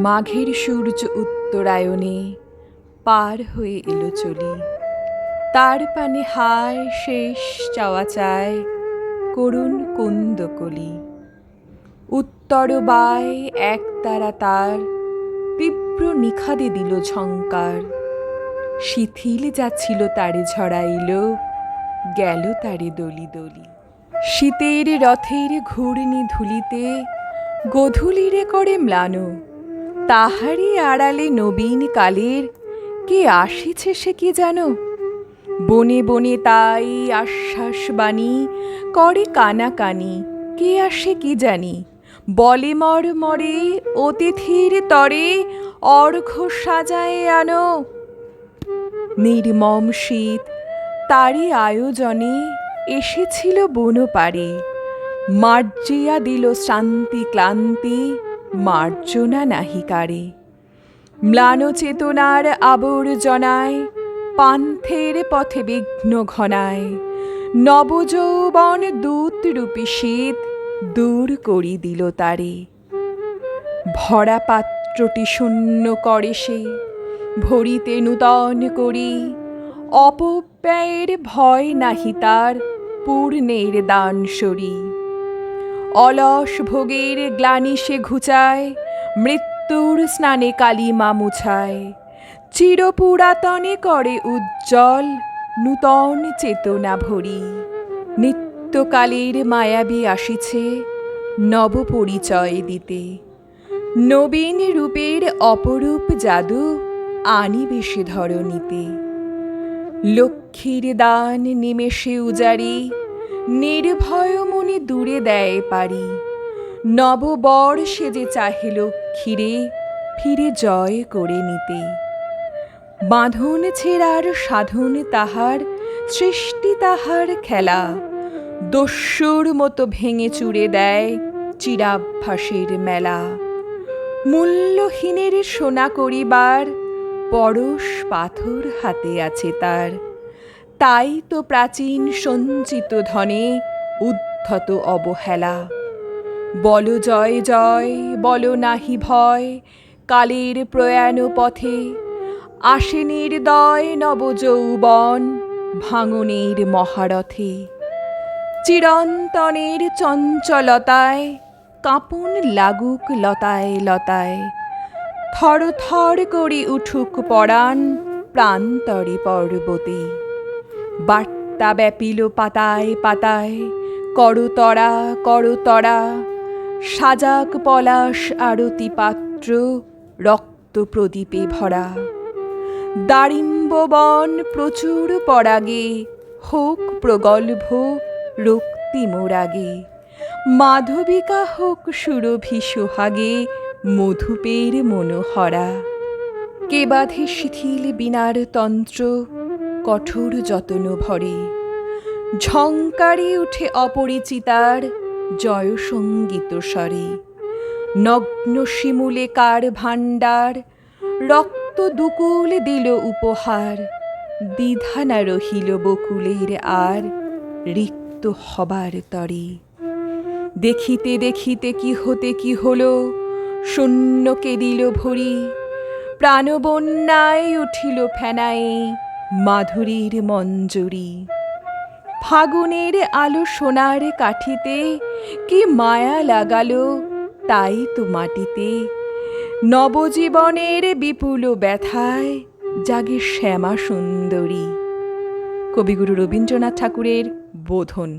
মাঘের সূর্য উত্তরায়ণে পার হয়ে এলো চলি, তার পানে হায় শেষ চাওয়া চায় করুণ কুন্দকলি। উত্তর বায় এক তারা তার তীব্র নিখাদে দিল ঝঙ্কার, শিথিল যাচ্ছিল তারে ঝরাইল, গেল তারে দলি দলি। শীতের রথের ঘূর্ণি ধুলিতে গোধূলিরে করে ম্লান, তাহারই আড়ালে নবীন কালের কে আসিছে সে কি জানো। বনে বনে তাই আশ্বাস বাণী করে কানাকানি, কে আসে কি জানি। বলে মর মরে অতিথির তরে অর্ঘ্য সাজায় আনো। নির্মম শীত তারই আয়োজনে এসেছিল বনপারে, মার্জিয়া দিল শান্তি ক্লান্তি মার্জনা নাহি কারে। ম্লান চেতনার আবর্জনায় পান্থের পথে বিঘ্ন ঘনায়, নবযৌবন দূতরূপী শীত দূর করি দিল তারে। ভরা পাত্রটি শূন্য করে সে ভরিতে নূতন করি, অপব্যয়ের ভয় নাহি তার পূর্ণের দান সরি। অলস ভোগের গ্লানি সে ঘুচায়, মৃত্যুর স্নানে কালিমা মুছায়। চিরপুরাতনে করে উজ্জ্বল নূতন চেতনা ভরি। নিত্যকালের মায়াবী আসিছে নব পরিচয় দিতে, নবীন রূপের অপরূপ জাদু আনিবে সে ধরণীতে। লক্ষ্মীর দান নিমেষে উজারি, নির্ভয় মনে দূরে দেয় পারি। নববর সেজে চাহে লক্ষ্মীরে ফিরে জয় করে নিতে। বাঁধন ছেঁড়ার সাধন তাহার, সৃষ্টি তাহার খেলা। দস্যুর মতো ভেঙে চুরে দেয় চিরাভ্যাসের মেলা। মূল্যহীনের সোনা করিবার পরশ পাথর হাতে আছে তার, তাই তো প্রাচীন সঞ্চিত ধনে উদ্ধত অবহেলা। বল জয় জয় বল নাহি ভয়, কালের প্রয়াণ পথে আসে নির্দয় নবযৌবন ভাঙনের মহারথে। চিরন্তনের চঞ্চলতায় কাঁপন লাগুক লতায় লতায়, থর থর করি উঠুক পরাণ প্রান্তরে পর্বতে। বার্তা ব্যাপিল পাতায় পাতায়, করতরা করতরা, সাজাক পলাশ আরতি পাত্র রক্ত প্রদীপে ভরা। দারিম্ব বন প্রচুর পরাগে, হোক প্রগল্ভ রক্তিম রাগে। মাধবিকা হোক সুরভি সোহাগে, মধুপের মনোহরা। কে বাঁধে শিথিল বীণার তন্ত্র কঠোর যতন ভরে, ঝঙ্কারে উঠে অপরিচিতার জয় সঙ্গীত স্বরে। নগ্ন শিমুলে কার ভাণ্ডার রক্ত দুকুল দিল উপহার, দ্বিধা না রহিল বকুলের আর রিক্ত হবার তরে। দেখিতে দেখিতে কি হতে কি হলো, শূন্যকে দিল ভরি। প্রাণবন্যায় উঠিল ফেনায়ে মাধুরীর মঞ্জরি। ফাগুনের আলো সোনার কাঠিতে কি মায়া লাগালো তাই তো মাটিতে। নবজীবনের বিপুল ব্যথায় জাগে শ্যামা সুন্দরী। কবিগুরু রবীন্দ্রনাথ ঠাকুরের বোধন।